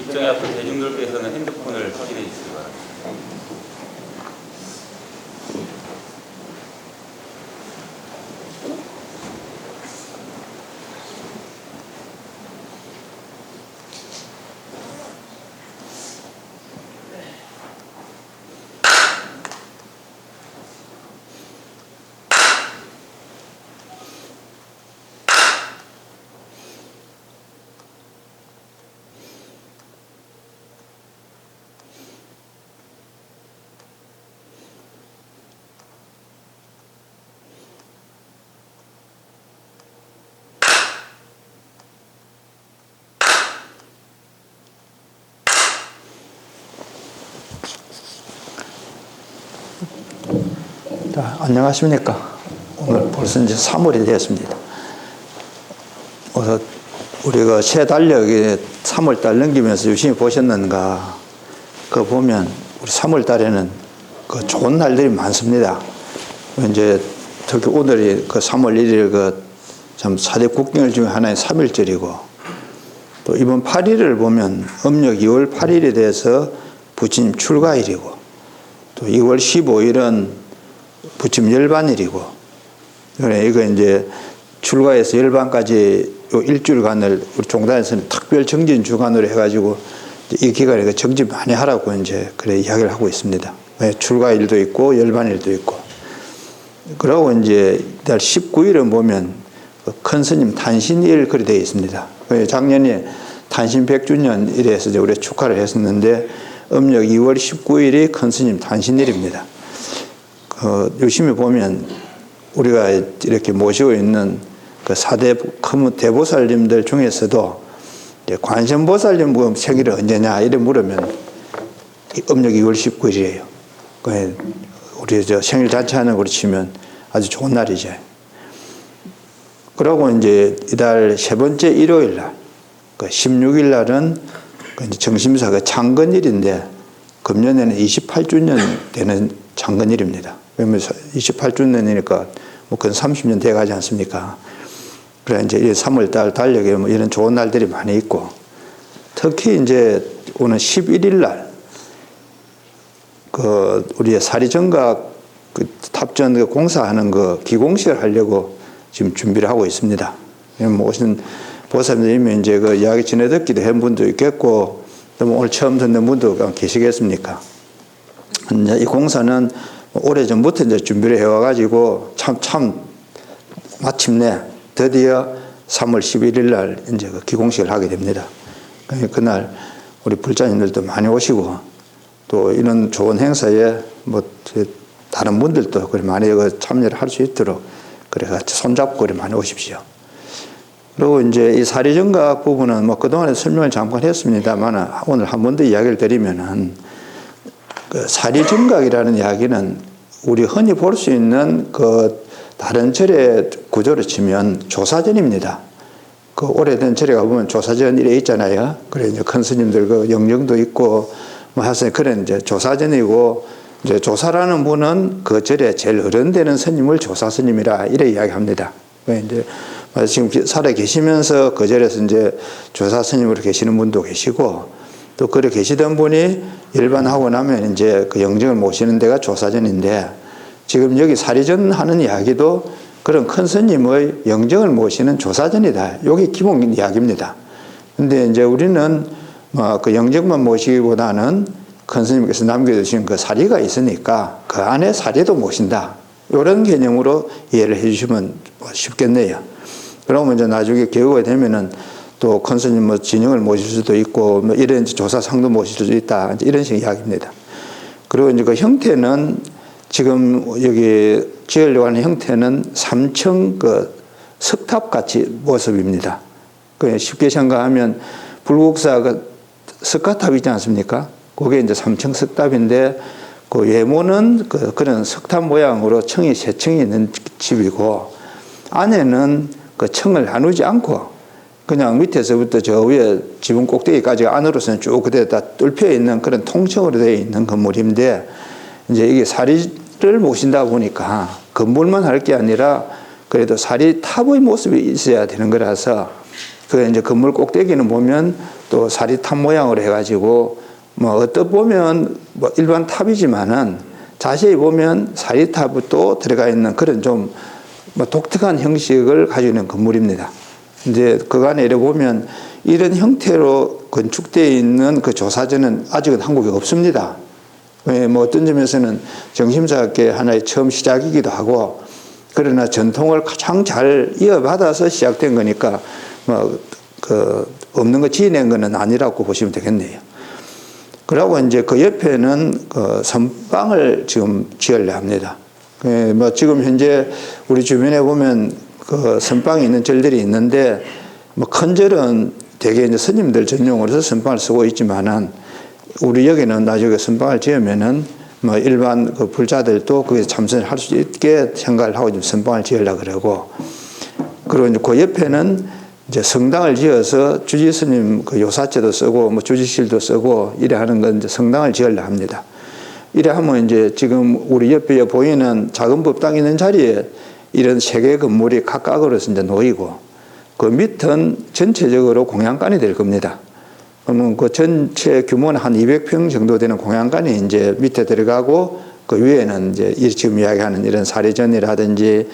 입장이 앞선 대중들께서는 핸드폰을 확인해 주시기 바랍니다. 자, 안녕하십니까. 오늘 벌써 이제 3월이 되었습니다. 우리가 새 달력에 3월달 넘기면서 유심히 보셨는가. 그거 보면 우리 3월달에는 그 좋은 날들이 많습니다. 이제 특히 오늘이 그 3월 1일 그 참 4대 국경일 중에 하나인 3.1절이고 또 이번 8일을 보면 음력 2월 8일에 대해서 부처님 출가일이고 또 2월 15일은 부처님 열반일이고, 그래, 이거 이제 출가에서 열반까지 요 일주일간을 우리 종단에서는 특별 정진 주간으로 해가지고 이 기간에 정진 많이 하라고 이제 그래 이야기를 하고 있습니다. 출가일도 있고 열반일도 있고. 그러고 이제 달 19일은 보면 큰 스님 탄신일 그리 되어 있습니다. 작년에 탄신 100주년 이래서 이제 우리 축하를 했었는데 음력 2월 19일이 큰 스님 탄신일입니다. 유심히 보면 우리가 이렇게 모시고 있는 그 4대 대보살님들 중에서도 관세음보살님 생일이 언제냐 이래 물으면 음력 2월 19일이에요. 우리 저 생일 자체하는 걸로 치면 아주 좋은 날이죠. 그러고 이제 이달 세 번째 일요일 날, 그 16일 날은 정심사 창건일인데 금년에는 28주년 되는 창건일입니다. 그러면 28주년이니까 뭐 근 30년 돼 가지 않습니까? 그래 이제 3월달 달력에 뭐 이런 좋은 날들이 많이 있고, 특히 이제 오늘 11일 날 그 우리의 사리정각 그 탑전 그 공사하는 그 기공식을 하려고 지금 준비를 하고 있습니다. 뭐 오신 보살님이 이제 그 이야기 전해 듣기도 한 분도 있겠고, 또 뭐 오늘 처음 듣는 분도 계시겠습니까? 이제 이 공사는 오래 전부터 이제 준비를 해와가지고 참 마침내 드디어 3월 11일 날 이제 그 기공식을 하게 됩니다. 그날 우리 불자님들도 많이 오시고 또 이런 좋은 행사에 뭐 다른 분들도 그래 많이 참여를 할 수 있도록 그래 같이 손잡고 그래 많이 오십시오. 그리고 이제 이 사리정각 부분은 뭐 그동안에 설명을 잠깐 했습니다만 오늘 한 번 더 이야기를 드리면은 그 사리정각이라는 이야기는 우리 흔히 볼 수 있는 그 다른 절의 구조로 치면 조사전입니다. 그 오래된 절에 가보면 조사전 이래 있잖아요. 그래 이제 큰 스님들 그 영령도 있고 뭐 하여튼 그런 이제 조사전이고, 이제 조사라는 분은 그 절에 제일 어른되는 스님을 조사 스님이라 이래 이야기합니다. 이제 지금 살아 계시면서 그 절에서 이제 조사 스님으로 계시는 분도 계시고, 또 그래 계시던 분이 일반하고 나면 이제 그 영정을 모시는 데가 조사전인데, 지금 여기 사리전 하는 이야기도 그런 큰 스님의 영정을 모시는 조사전이다. 이게 기본 이야기입니다. 근데 이제 우리는 그 영정만 모시기보다는 큰 스님께서 남겨주신 그 사리가 있으니까 그 안에 사리도 모신다. 이런 개념으로 이해를 해주시면 쉽겠네요. 그러면 이제 나중에 개후가 되면은 또 큰 스님 뭐 진영을 모실 수도 있고 뭐 이런 조사상도 모실 수도 있다. 이런 식의 이야기입니다. 그리고 이제 그 형태는 지금 여기 지으려고 하는 형태는 3층 그 석탑 같이 모습입니다. 그 쉽게 생각하면 불국사 그 석가탑 있지 않습니까? 그게 이제 3층 석탑인데 그 외모는 그런 석탑 모양으로 층이 3층이 있는 집이고, 안에는 그 층을 나누지 않고 그냥 밑에서부터 저 위에 지붕 꼭대기까지 안으로서는 쭉 그대로 다 뚫혀 있는 그런 통층으로 되어 있는 건물인데, 이제 이게 사리를 모신다 보니까 건물만 할 게 아니라 그래도 사리탑의 모습이 있어야 되는 거라서 그 이제 건물 꼭대기는 보면 또 사리탑 모양으로 해가지고 뭐 어떻게 보면 뭐 일반 탑이지만은 자세히 보면 사리탑도 들어가 있는 그런 좀 뭐 독특한 형식을 가지고 있는 건물입니다. 이제 그간에 이래 보면 이런 형태로 건축되어 있는 그 조사전은 아직은 한국에 없습니다. 뭐 어떤 점에서는 정심사학계 하나의 처음 시작이기도 하고, 그러나 전통을 가장 잘 이어받아서 시작된 거니까 뭐 그 없는 거 지어낸 거는 아니라고 보시면 되겠네요. 그러고 이제 그 옆에는 그 선방을 지금 지으려 합니다. 뭐 지금 현재 우리 주변에 보면 그 선방이 있는 절들이 있는데, 뭐 큰 절은 대개 이제 스님들 전용으로 선방을 쓰고 있지만은, 우리 여기는 나중에 선방을 지으면은 뭐 일반 그 불자들도 거기에 참선할 수 있게 생각을 하고 지금 선방을 지으려고 그러고, 그리고 이제 그 옆에는 이제 성당을 지어서 주지 스님 그 요사체도 쓰고 뭐 주지실도 쓰고 이래 하는 건 이제 성당을 지으려 합니다. 이래 하면 이제 지금 우리 옆에 보이는 작은 법당 있는 자리에 이런 세 개 건물이 각각으로서 이제 놓이고, 그 밑은 전체적으로 공양관이 될 겁니다. 그러면 그 전체 규모는 한 200평 정도 되는 공양관이 이제 밑에 들어가고, 그 위에는 이제 지금 이야기하는 이런 사례전이라든지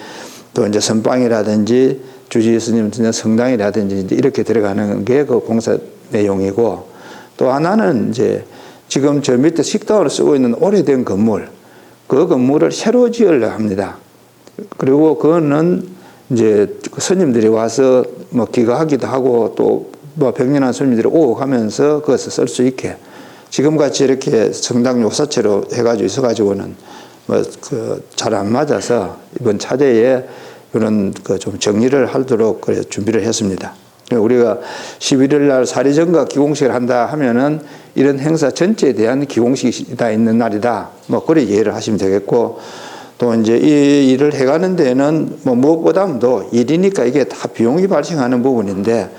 또 이제 선방이라든지 주지 스님 성당이라든지 이제 이렇게 들어가는 게 그 공사 내용이고, 또 하나는 이제 지금 저 밑에 식당으로 쓰고 있는 오래된 건물, 그 건물을 새로 지으려 합니다. 그리고 그거는 이제 스님들이 와서 뭐 기거하기도 하고 또 뭐 백년한 스님들이 오고 가면서 그것을 쓸 수 있게, 지금같이 이렇게 성당 요사체로 해가지고 있어가지고는 뭐 그 잘 안 맞아서 이번 차제에 이런 그 좀 정리를 하도록 그래 준비를 했습니다. 우리가 11일 날 사리정각 기공식을 한다 하면은 이런 행사 전체에 대한 기공식이 다 있는 날이다. 뭐 그래 이해를 하시면 되겠고, 또 이제 이 일을 해가는 데는 뭐 무엇보다도 일이니까 이게 다 비용이 발생하는 부분인데,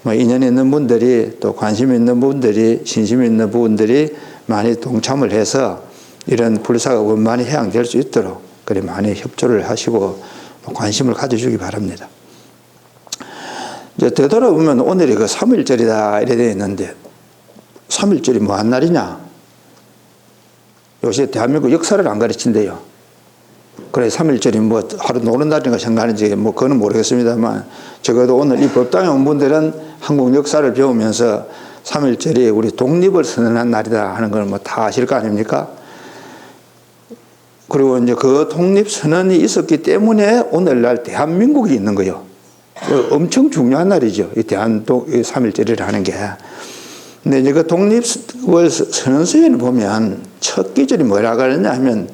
뭐 인연 있는 분들이 또 관심 있는 분들이 신심 있는 분들이 많이 동참을 해서 이런 불사가 원만히 해양될 수 있도록 그래 많이 협조를 하시고 관심을 가져주기 바랍니다. 이제 되돌아보면 오늘이 그 3.1절이다 이래 되어 있는데, 3.1절이 뭐 한 날이냐? 요새 대한민국 역사를 안 가르친대요. 그래 3.1절이 뭐 하루 노는 날인가 생각하는지 뭐 그거는 모르겠습니다만, 적어도 오늘 이 법당에 온 분들은 한국 역사를 배우면서 3.1절이 우리 독립을 선언한 날이다 하는 걸 뭐 다 아실 거 아닙니까? 그리고 이제 그 독립 선언이 있었기 때문에 오늘날 대한민국이 있는 거예요. 엄청 중요한 날이죠. 이 3.1절이라 하는 게. 근데 이제 그 독립을 선언서에는 보면 첫 기절이 뭐라 그러냐 하면,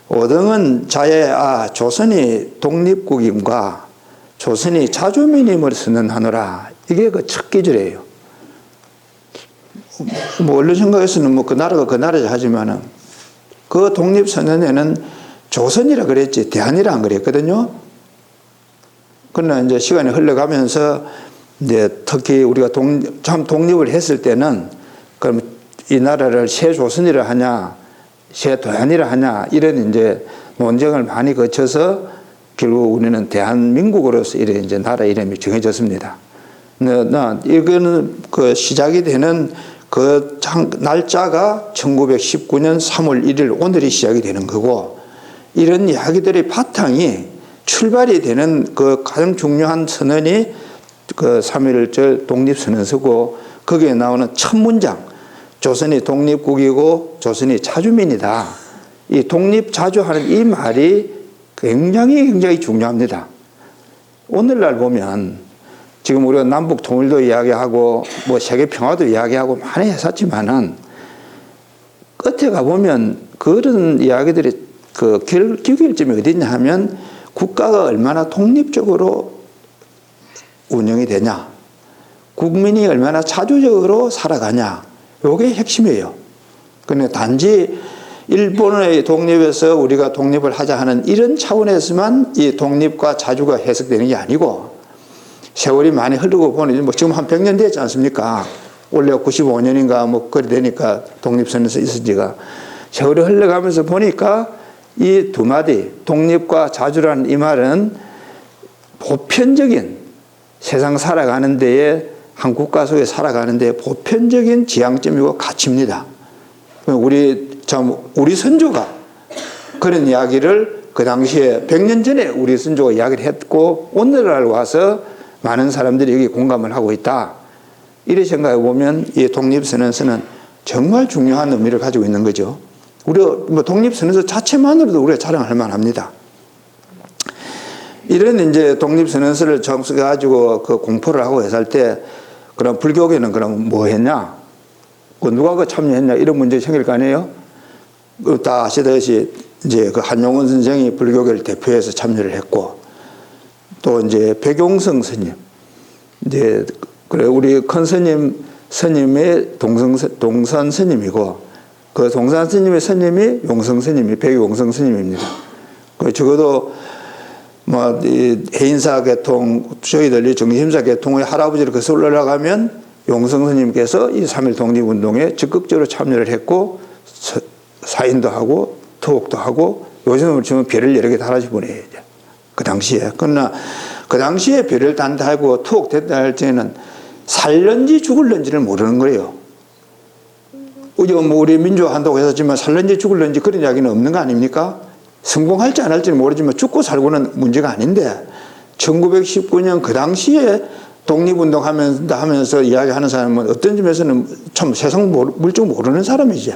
오등은 자의 조선이 독립국임과 조선이 자주민임을 선언하노라. 이게 그 첫 기절이에요. 뭐 원래 생각에서는 뭐 그 나라가 그 나라지 하지만은 그 독립선언에는 조선이라 그랬지 대한이라 안 그랬거든요. 그러나 이제 시간이 흘러가면서 이제 특히 우리가 참 독립을 했을 때는 그럼 이 나라를 새 조선이라 하냐, 새 도안이라 하냐, 이런 이제 논쟁을 많이 거쳐서 결국 우리는 대한민국으로서 이래 이제 나라 이름이 정해졌습니다. 이거는 그 시작이 되는 그 날짜가 1919년 3월 1일 오늘이 시작이 되는 거고, 이런 이야기들의 바탕이 출발이 되는 그 가장 중요한 선언이 그 3.1절 독립선언서고, 거기에 나오는 첫 문장, 조선이 독립국이고 조선이 자주민이다. 이 독립자주하는 이 말이 굉장히 중요합니다. 오늘날 보면 지금 우리가 남북 통일도 이야기하고 뭐 세계 평화도 이야기하고 많이 했었지만은 끝에 가보면 그런 이야기들이 그 기결점이 어디냐 하면 국가가 얼마나 독립적으로 운영이 되냐, 국민이 얼마나 자주적으로 살아가냐, 요게 핵심이에요. 그런데 단지 일본의 독립에서 우리가 독립을 하자 하는 이런 차원에서만 이 독립과 자주가 해석되는 게 아니고, 세월이 많이 흐르고 보니 뭐 지금 한 100년 됐지 않습니까? 원래 95년인가 뭐 그래 되니까 독립선언서 있은 지가. 세월이 흘러가면서 보니까 이 두 마디 독립과 자주라는 이 말은 보편적인 세상 살아가는 데에 한 국가 속에 살아가는 데 보편적인 지향점이고 가치입니다. 우리 선조가 그런 이야기를 그 당시에 100년 전에 우리 선조가 이야기를 했고 오늘날 와서 많은 사람들이 여기 공감을 하고 있다. 이렇게 생각해 보면 이 독립선언서는 정말 중요한 의미를 가지고 있는 거죠. 우리가 독립선언서 자체만으로도 우리가 자랑할 만합니다. 이런 이제 독립선언서를 정수해 가지고 그 공포를 하고 했을 때 그럼 불교계는 그럼 뭐 했냐? 누가 그 참여했냐? 이런 문제 생길 거 아니에요? 다 아시다시피 이제 그 한용운 선생이 불교계를 대표해서 참여를 했고 또 이제 백용성 스님 이제 그래 우리 큰 스님의 동선 스님이고 그 동산 스님의 스님이 용성 스님이 백용성 스님입니다. 그 적어도 뭐 이 해인사 계통 저희들이 정신사 계통의 할아버지를 거슬러 올라가면 용성 스님께서 이 3.1 독립운동에 적극적으로 참여를 했고 사인도 하고 투옥도 하고 요즘으로 치면 별을 여러 개 달아주 보내요. 그 당시에. 그러나 그 당시에 별을 단다하고 투옥됐다 할 때는 살는지 죽을는지를 모르는 거예요. 우리 민주화 한다고 했었지만 살는지 죽을는지 그런 이야기는 없는 거 아닙니까? 성공할지 안 할지는 모르지만 죽고 살고는 문제가 아닌데 1919년 그 당시에 독립운동 하면서 이야기하는 사람은 어떤 점에서는 참 세상 물정 모르는 사람이지.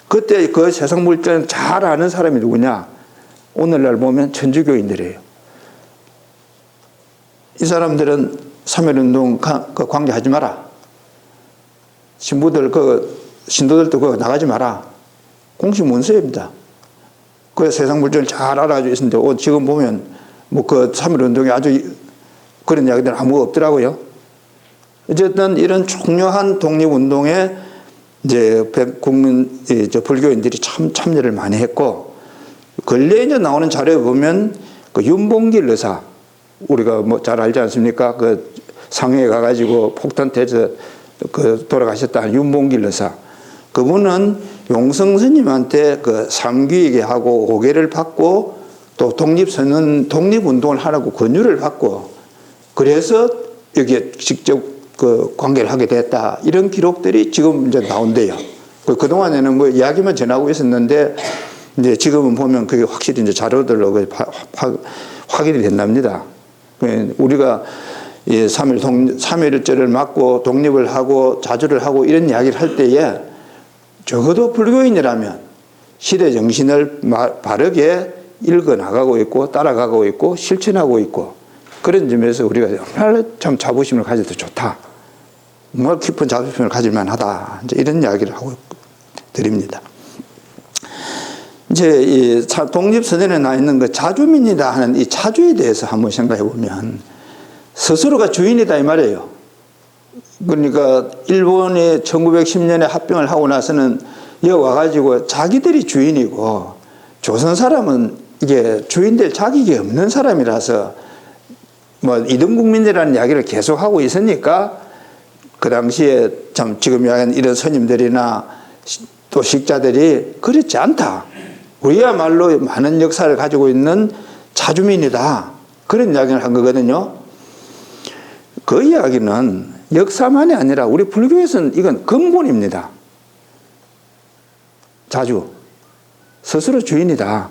그때 그 세상 물정을 잘 아는 사람이 누구냐? 오늘날 보면 천주교인들이에요. 이 사람들은 3.1운동 관계하지 마라. 신도들도 그거 나가지 마라. 공식 문서입니다. 그 세상 물정을 잘 알아가지고 있는데 지금 보면 뭐 그 3.1운동에 아주 그런 이야기들은 아무것도 없더라고요. 어쨌든 이런 중요한 독립운동에 이제 불교인들이 참 참여를 많이 했고 근래에 이제 나오는 자료에 보면 그 윤봉길 의사 우리가 뭐 잘 알지 않습니까? 그 상해에 가가지고 폭탄 태서 그 돌아가셨다 윤봉길 의사 그분은 용성 스님한테 그 삼귀에게 하고 오계를 받고 또 독립운동을 하라고 권유를 받고 그래서 여기에 직접 그 관계를 하게 됐다. 이런 기록들이 지금 이제 나온대요. 그동안에는 뭐 이야기만 전하고 있었는데 이제 지금은 보면 그게 확실히 이제 자료들로 확인이 된답니다. 우리가 3.1절을 맞고 독립을 하고 자주를 하고 이런 이야기를 할 때에 적어도 불교인이라면 시대 정신을 바르게 읽어나가고 있고 따라가고 있고 실천하고 있고 그런 점에서 우리가 정말 참 자부심을 가져도 좋다. 정말 깊은 자부심을 가질 만하다. 이제 이런 이야기를 하고 드립니다. 이제 이 독립선언에 나 있는 그 자주민이다 하는 이 자주에 대해서 한번 생각해 보면 스스로가 주인이다 이 말이에요. 그러니까 일본이 1910년에 합병을 하고 나서는 여기 와가지고 자기들이 주인이고 조선 사람은 이게 주인 될 자격이 없는 사람이라서 뭐 이등국민이라는 이야기를 계속하고 있으니까 그 당시에 참 지금 이야기하는 이런 스님들이나 또 식자들이 그렇지 않다. 우리야말로 많은 역사를 가지고 있는 자주민이다. 그런 이야기를 한 거거든요. 그 이야기는 역사만이 아니라 우리 불교에서는 이건 근본입니다. 자주. 스스로 주인이다.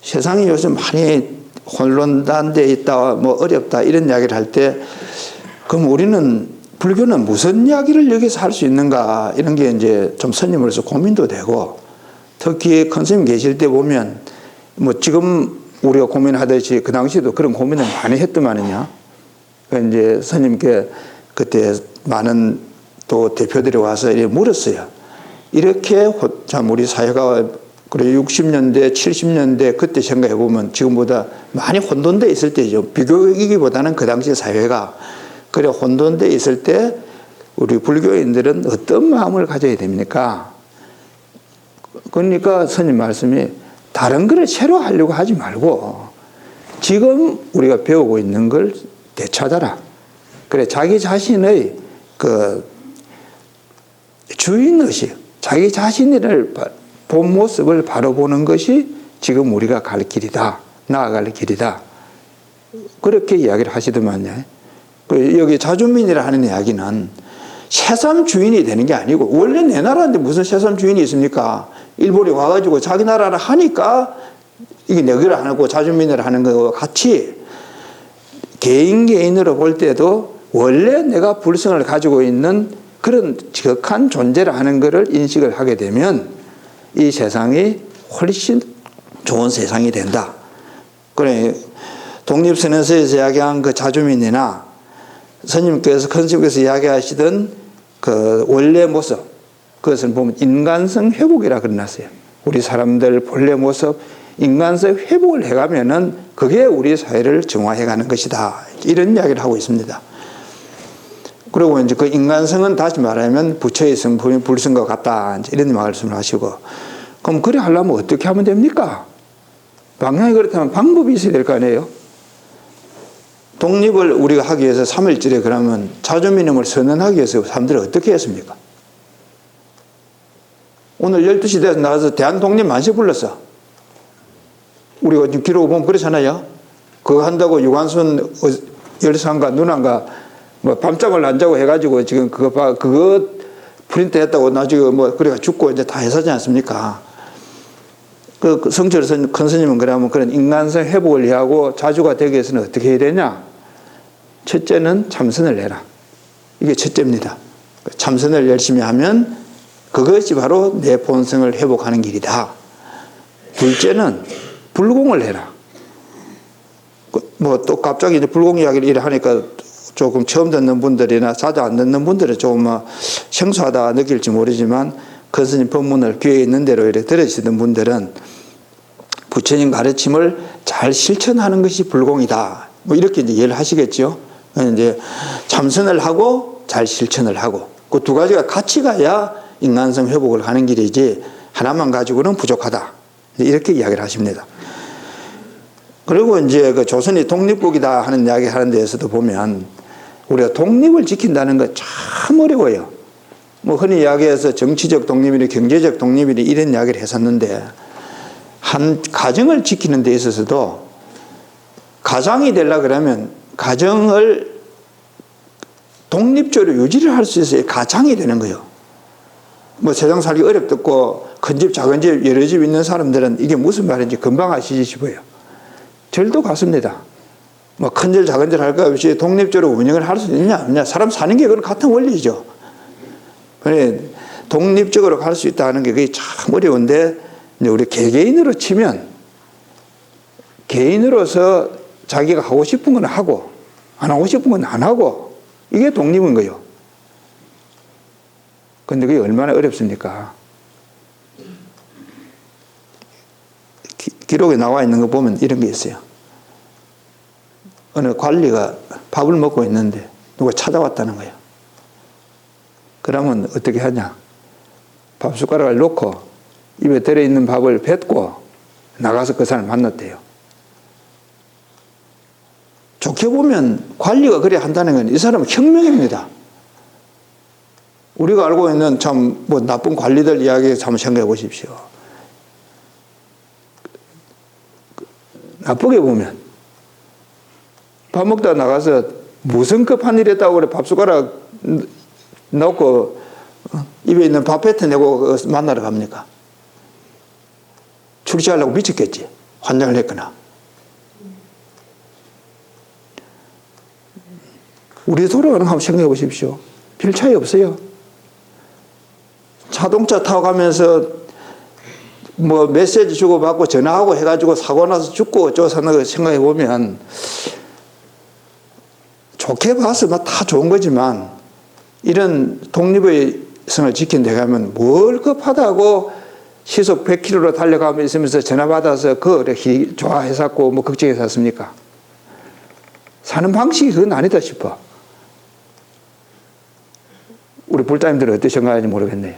세상이 요즘 많이 혼란된 데 있다, 뭐 어렵다 이런 이야기를 할 때 그럼 우리는 불교는 무슨 이야기를 여기서 할 수 있는가 이런 게 이제 좀 스님으로서 고민도 되고 특히 큰 스님 계실 때 보면 뭐 지금 우리가 고민하듯이 그 당시에도 그런 고민을 많이 했더만은요. 이제 스님께 그때 많은 또 대표들이 와서 이렇게 물었어요. 이렇게 참 우리 사회가 그래 60년대, 70년대 그때 생각해 보면 지금보다 많이 혼돈돼 있을 때죠. 비교이기보다는 그 당시 사회가 그래 혼돈돼 있을 때 우리 불교인들은 어떤 마음을 가져야 됩니까? 그러니까 스님 말씀이 다른 걸 새로 하려고 하지 말고 지금 우리가 배우고 있는 걸 되찾아라. 그래 자기 자신의 그 주인의식, 자기 자신을 본 모습을 바로 보는 것이 지금 우리가 갈 길이다. 나아갈 길이다. 그렇게 이야기를 하시더만요. 여기 자주민이라 하는 이야기는 새삼 주인이 되는 게 아니고, 원래 내 나라인데 무슨 새삼 주인이 있습니까? 일본이 와가지고 자기 나라를 하니까 이게 내기를 하고 자주민을 하는 거와 같이 개인으로 볼 때도 원래 내가 불성을 가지고 있는 그런 적한 존재를 하는 것을 인식을 하게 되면 이 세상이 훨씬 좋은 세상이 된다. 그래, 독립선언서에서 이야기한 그 자주민이나 스님께서 컨셉에서 이야기하시던 그 원래 모습, 그것을 보면 인간성 회복이라 그러놨어요. 우리 사람들 본래 모습, 인간성 회복을 해가면은 그게 우리 사회를 정화해가는 것이다. 이런 이야기를 하고 있습니다. 그리고 이제 그 인간성은 다시 말하면 부처의 성품이 불성과 같다. 이런 말씀을 하시고, 그럼 그래 하려면 어떻게 하면 됩니까? 방향이 그렇다면 방법이 있어야 될 거 아니에요? 독립을 우리가 하기 위해서 3.1절에 그러면 자주민임을 선언하기 위해서 사람들이 어떻게 했습니까? 오늘 12시 돼서 나가서 대한독립 만세 불렀어. 우리가 지금 기록 보면 그렇잖아요. 그거 한다고 유관순 열사인가 누나인가 뭐 밤잠을 안 자고 해가지고 지금 그거 프린트 했다고 나중에 뭐 그래가 죽고 이제 다 해서지 않습니까? 그 성철 큰 스님은 그러면 그런 인간성 회복을 위하고 자주가 되기 위해서는 어떻게 해야 되냐? 첫째는 참선을 해라. 이게 첫째입니다. 참선을 열심히 하면 그것이 바로 내 본성을 회복하는 길이다. 둘째는 불공을 해라. 뭐 또 갑자기 이제 불공 이야기를 하니까 조금 처음 듣는 분들이나 자주 안 듣는 분들은 조금 생소하다 느낄지 모르지만 큰 스님 법문을 귀에 있는 대로 이렇게 들으시던 분들은 부처님 가르침을 잘 실천하는 것이 불공이다. 뭐 이렇게 이제 이해를 하시겠죠. 이제 참선을 하고 잘 실천을 하고 그 두 가지가 같이 가야 인간성 회복을 하는 길이지 하나만 가지고는 부족하다. 이렇게 이야기를 하십니다. 그리고 이제 그 조선이 독립국이다 하는 이야기 하는 데에서도 보면 우리가 독립을 지킨다는 거 참 어려워요. 뭐 흔히 이야기해서 정치적 독립이니 경제적 독립이니 이런 이야기를 했었는데 한 가정을 지키는 데 있어서도 가장이 되려고 그러면 가정을 독립적으로 유지를 할 수 있어야 가장이 되는 거예요. 뭐 세상 살기 어렵고 큰 집 작은 집 여러 집 있는 사람들은 이게 무슨 말인지 금방 아시지 싶어요. 절도 같습니다. 뭐 큰절 작은절 할 것 없이 독립적으로 운영을 할 수 있느냐 없느냐 사람 사는 게 그건 같은 원리죠. 그래 독립적으로 갈 수 있다는 게 그게 참 어려운데 이제 우리 개개인으로 치면 개인으로서 자기가 하고 싶은 건 하고 안 하고 싶은 건 안 하고 이게 독립인 거예요. 근데 그게 얼마나 어렵습니까? 기록에 나와 있는 거 보면 이런 게 있어요. 어느 관리가 밥을 먹고 있는데 누가 찾아왔다는 거예요. 그러면 어떻게 하냐? 밥 숟가락을 놓고 입에 들어있는 밥을 뱉고 나가서 그 사람을 만났대요. 좋게 보면 관리가 그래 한다는 건 이 사람은 혁명입니다. 우리가 알고 있는 참 뭐 나쁜 관리들 이야기 한번 생각해 보십시오. 나쁘게 보면 밥 먹다 나가서 무슨 급한 일 했다고 그래 밥 숟가락 넣고 입에 있는 밥 뱉어내고 만나러 갑니까? 출시하려고 미쳤겠지. 환장을 했거나. 우리 돌아가는 거 한번 생각해 보십시오. 별 차이 없어요. 자동차 타고 가면서 뭐 메시지 주고받고 전화하고 해가지고 사고 나서 죽고 어쩌고 사는 거 생각해 보면 좋게 봐서 다 좋은 거지만 이런 독립의 성을 지킨 데 가면 뭘 급하다고 시속 100km로 달려가면서 있으면서 전화 받아서 그걸 좋아해서 뭐 걱정해서 샀습니까? 사는 방식이 그건 아니다 싶어. 우리 불자님들은 어떻게 생각하는지 모르겠네요.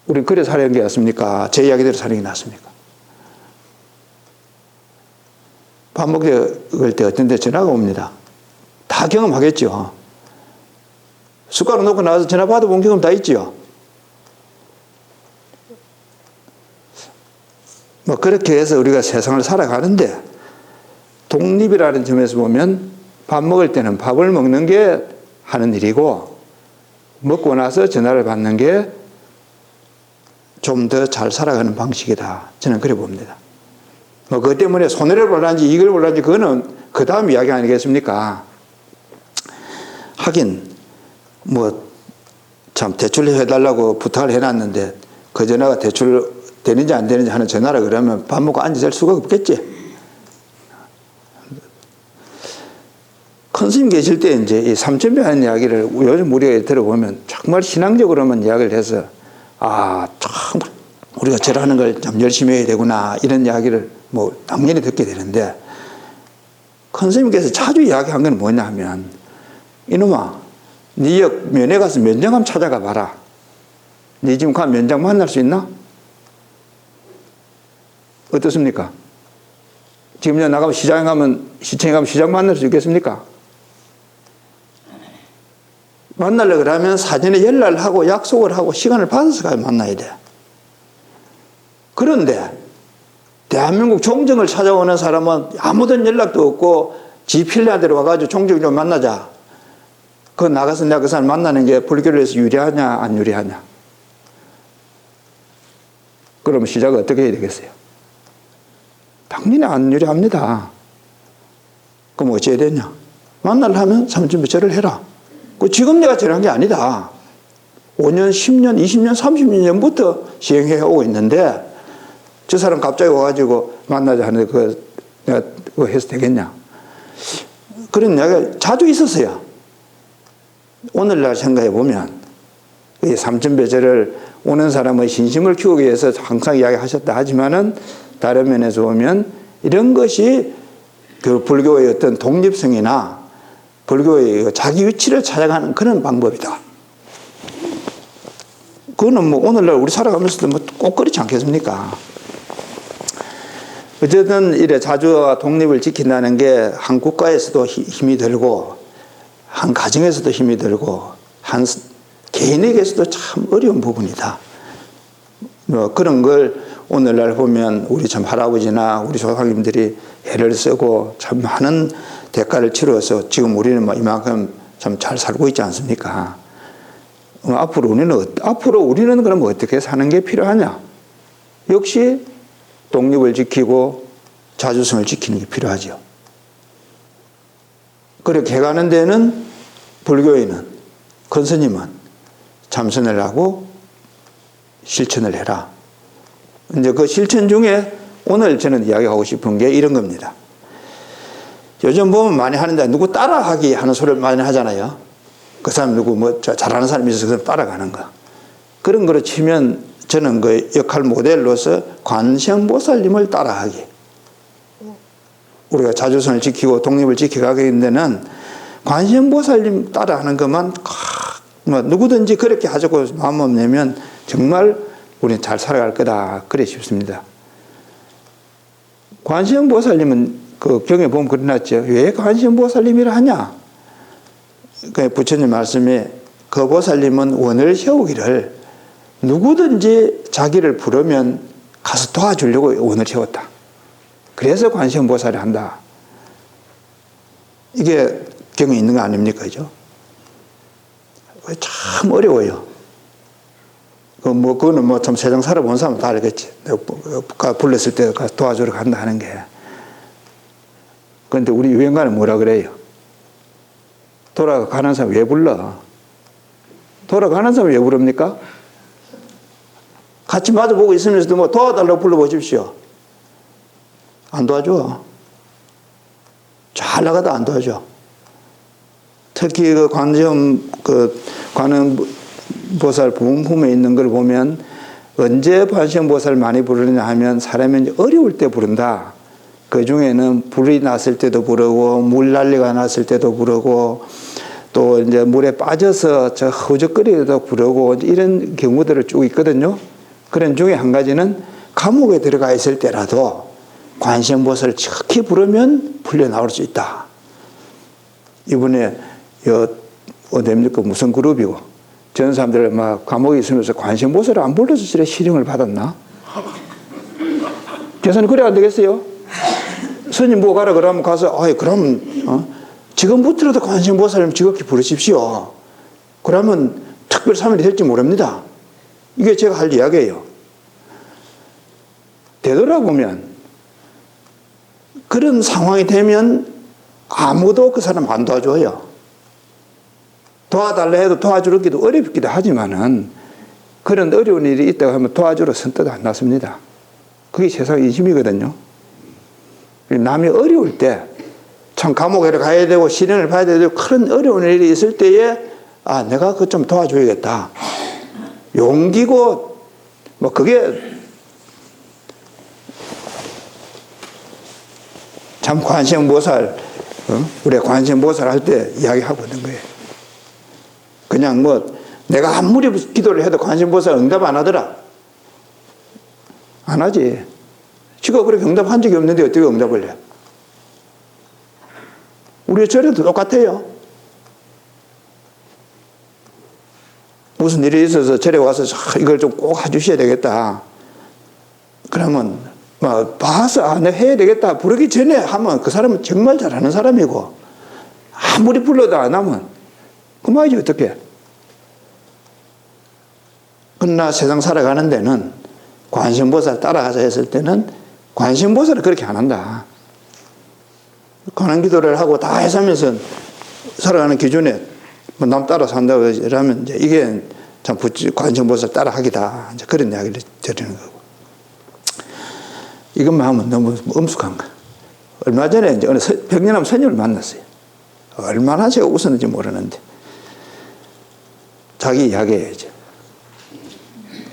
우리 그래 사는 게 낫습니까? 제 이야기대로 사는 게 낫습니까? 밥 먹을 때 어떤 데 전화가 옵니다. 다 경험하겠죠. 숟가락 놓고 나와서 전화 받아본 경험 다 있죠. 뭐 그렇게 해서 우리가 세상을 살아가는데 독립이라는 점에서 보면 밥 먹을 때는 밥을 먹는 게 하는 일이고 먹고 나서 전화를 받는 게 좀 더 잘 살아가는 방식이다. 저는 그래 봅니다. 뭐 그것 때문에 손해를 볼란지 이익을 볼란지 그거는 그 다음 이야기 아니겠습니까? 하긴 뭐 참 대출 해달라고 부탁을 해놨는데 그 전화가 대출 되는지 안 되는지 하는 전화라 그러면 밥 먹고 앉아 잘 수가 없겠지. 큰 스님 계실 때 이제 이 삼천배 하는 이야기를 요즘 우리가 들어보면 정말 신앙적으로만 이야기를 해서 아, 참 우리가 절하는 걸 참 열심히 해야 되구나 이런 이야기를 뭐 당연히 듣게 되는데 큰 스님께서 자주 이야기한 건 뭐냐 하면 이놈아 네 역 면회 가서 면장 한번 찾아가 봐라. 네 지금 가면 면장 만날 수 있나? 어떻습니까? 지금 나가면 시장에 가면 시청에 가면 시장 만날 수 있겠습니까? 만나려고 그러면 사전에 연락을 하고 약속을 하고 시간을 받아서 가야 만나야 돼. 그런데 대한민국 종정을 찾아오는 사람은 아무런 연락도 없고 지 필요한 대로 와가지고 종정 좀 만나자. 그 나가서 내가 그 사람 만나는 게 불교를 해서 유리하냐 안 유리하냐. 그러면 시작을 어떻게 해야 되겠어요? 당연히 안 유리합니다. 그럼 어찌 해야 되냐? 만나려면 삼천배절을 해라. 지금 내가 절한 게 아니다. 5년, 10년, 20년, 30년 전부터 시행해 오고 있는데 저 사람 갑자기 와가지고 만나자 하는데 내가 그거 해서 되겠냐? 그런 이야기가 자주 있었어요. 오늘날 생각해 보면 이 삼천배절을 오는 사람의 신심을 키우기 위해서 항상 이야기하셨다 하지만은 다른 면에서 보면 이런 것이 그 불교의 어떤 독립성이나 불교의 자기 위치를 찾아가는 그런 방법이다. 그거는 뭐 오늘날 우리 살아가면서도 뭐 꼭 그렇지 않겠습니까? 어쨌든 이래 자주와 독립을 지킨다는 게 한 국가에서도 힘이 들고 한 가정에서도 힘이 들고 한 개인에게서도 참 어려운 부분이다. 뭐 그런 걸 오늘날 보면 우리 참 할아버지나 우리 조상님들이 애를 쓰고 참 많은 대가를 치러서 지금 우리는 뭐 이만큼 참 잘 살고 있지 않습니까? 앞으로 우리는 그럼 어떻게 사는 게 필요하냐? 역시 독립을 지키고 자주성을 지키는 게 필요하죠. 그렇게 해가는 데는 불교인은 큰 스님은 참선을 하고 실천을 해라. 이제 그 실천 중에 오늘 저는 이야기하고 싶은 게 이런 겁니다. 요즘 보면 많이 하는데 누구 따라하기 하는 소리를 많이 하잖아요. 그 사람 누구 뭐 잘하는 사람이 있어서 그 사람 따라가는 거. 그런 거로 치면 저는 그 역할 모델로서 관세음보살님을 따라하기. 우리가 자주성을 지키고 독립을 지켜가게 된 데는 관세음보살님 따라하는 것만 뭐 누구든지 그렇게 하자고 마음 내면 정말 우리는 잘 살아갈 거다 그래 싶습니다. 관세음보살님은 그 경에 보면 그려놨죠. 왜 관세음보살님이라 하냐? 그 부처님 말씀에 그 보살님은 원을 세우기를 누구든지 자기를 부르면 가서 도와주려고 원을 세웠다. 그래서 관세음보살을 한다. 이게 경에 있는 거 아닙니까? 그죠? 참 어려워요. 그거는 뭐 참 세상 살아본 사람은 다 알겠지. 내가 불렀을 때 가서 도와주러 간다 하는 게. 그런데 우리 유행가는 뭐라 그래요? 돌아가는 사람 왜 불러? 돌아가는 사람 왜 부릅니까? 같이 마주보고 있으면서도 뭐 도와달라고 불러보십시오. 안 도와줘. 잘 나가다 안 도와줘. 특히 그 관음보살 부음품에 있는 걸 보면 언제 관세음보살을 많이 부르느냐 하면 사람이 어려울 때 부른다. 그 중에는 불이 났을 때도 부르고 물난리가 났을 때도 부르고 또 이제 물에 빠져서 저 허우적거리도 부르고 이런 경우들을 쭉 있거든요. 그런 중에 한 가지는 감옥에 들어가 있을 때라도 관세음보살을 척히 부르면 풀려 나올 수 있다. 이번에 어디입니까? 무슨 그룹이고 전 사람들 막 감옥에 있으면서 관세음보살을 안 불러서 저래 실형을 받았나? 재산이 그래 안 되겠어요? 스님 뭐 가라 그러면 가서, 그럼, 지금부터라도 관세음보살님 지극히 부르십시오. 그러면 특별 사면이 될지 모릅니다. 이게 제가 할 이야기예요. 되돌아보면, 그런 상황이 되면 아무도 그 사람 안 도와줘요. 도와달라 해도 도와주기도 어렵기도 하지만은 그런 어려운 일이 있다고 하면 도와주러 선뜻 안 났습니다. 그게 세상 인심이거든요. 남이 어려울 때, 참 감옥에 가야 되고 시련을 봐야 되고 큰 어려운 일이 있을 때에 내가 그거 좀 도와줘야겠다. 용기고 뭐 그게 참 관세음보살, 우리 관세음보살 할 때 이야기하고 있는 거예요. 그냥 뭐 내가 아무리 기도를 해도 관세음보살 응답 안 하더라. 안 하지. 지가 그렇게 응답한 적이 없는데 어떻게 응답을 해? 우리 절에도 똑같아요. 무슨 일이 있어서 절에 와서 이걸 좀 꼭 해주셔야 되겠다. 그러면 뭐 봐서 내가 해야 되겠다 부르기 전에 하면 그 사람은 정말 잘하는 사람이고 아무리 불러도 안 하면 그만이지 어떡해. 그러나 세상 살아가는 데는 관세음보살 따라가자 했을 때는 관세음보살은 그렇게 안 한다. 관음기도를 하고 다 해서면서 살아가는 기준에 뭐 남 따라 산다고 하면 이제 이게 참 관세음보살 따라 하기다. 이제 그런 이야기를 드리는 거고. 이것만 하면 너무 엄숙한 거. 얼마 전에 이제 어느 백년암 스님을 만났어요. 얼마나 제가 웃었는지 모르는데 자기 이야기해야죠.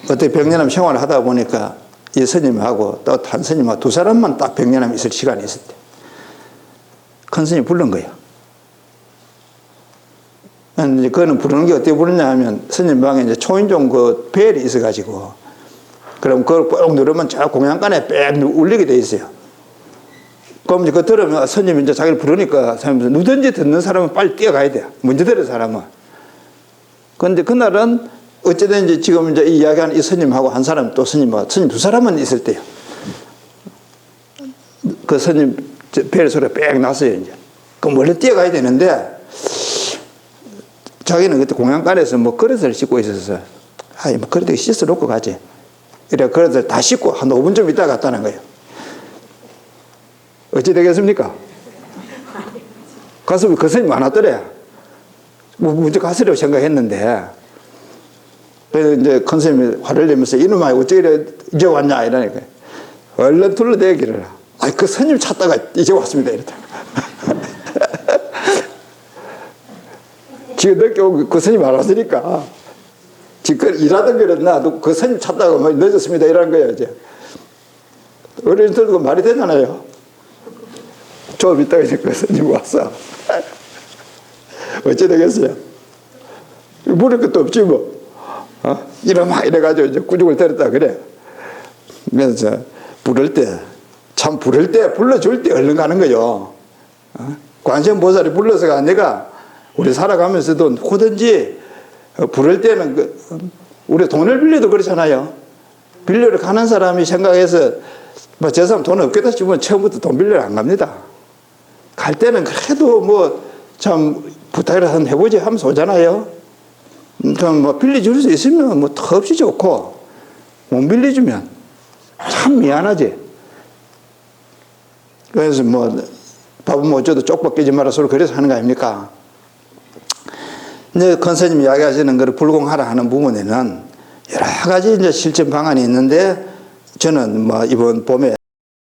어떻게 백년암 생활을 하다 보니까 이 스님하고 또 한 스님하고 두 사람만 딱 백년암 있을 시간이 있었대. 큰 스님 부른 거예요. 이제 그거는 부르는 게 어떻게 부르냐 하면 스님 방에 이제 초인종 그 벨이 있어가지고 그럼 그걸 꼭 누르면 저 공양간에 빽 울리게 돼 있어요. 그럼 이제 그거 들으면 스님이 이제 자기를 부르니까 누든지 듣는 사람은 빨리 뛰어가야 돼요. 먼저 들은 사람은. 그런데 그날은 어쨌든 이제 지금 이제 이야기하는 이 스님하고 한 사람 또 스님 두 사람은 있을 때요. 그 스님 벨 소리가 빽 났어요, 이제. 그럼 원래 뛰어가야 되는데 자기는 그때 공양간에서 뭐 그릇을 씻고 있어서 뭐 그릇을 씻어 놓고 가지. 이래 그릇을 다 씻고 한 5분 좀 있다가 갔다는 거예요. 어찌 되겠습니까? 가서 그 스님 많았더래. 뭐 먼저 가시려고 생각했는데 그래서 이제 큰 스님이 화를 내면서 이놈아 어째 이래 이제 왔냐 이러니까 얼른 둘러대기를 그 스님 찾다가 이제 왔습니다 이랬다. 지금 늦게 오고 그 스님 알았으니까 지금 일하던 거는 나도 그 스님 찾다가 뭐 늦었습니다 이러는 거예요 이제. 어른들도 말이 되잖아요. 좀 이따가 이제 그 스님 왔어. 어째 되겠어요? 물을 것도 없지 뭐. 이러마 이래가지고 이제 꾸중을 때렸다 그래. 그래서 부를 때 참 부를 때 불러줄 때 얼른 가는 거요. 관세음보살이 불러서가 아니라 우리 살아가면서도 뭐든지 부를 때는 우리 돈을 빌려도 그렇잖아요. 빌려를 가는 사람이 생각해서 뭐 저 사람 돈 없겠다 싶으면 처음부터 돈 빌려를 안 갑니다. 갈 때는 그래도 뭐 참 부탁을 한번 해보지 하면서 오잖아요. 그럼 뭐 빌려줄 수 있으면 뭐 더없이 좋고 못 빌려주면 참 미안하지. 그래서 뭐 밥은 뭐 어쩌도 쪽박 끼지 마라 소리 그래서 하는 거 아닙니까? 이제 컨선생님이 이야기하시는 것을 불공하라 하는 부분에는 여러 가지 이제 실천 방안이 있는데 저는 뭐 이번 봄에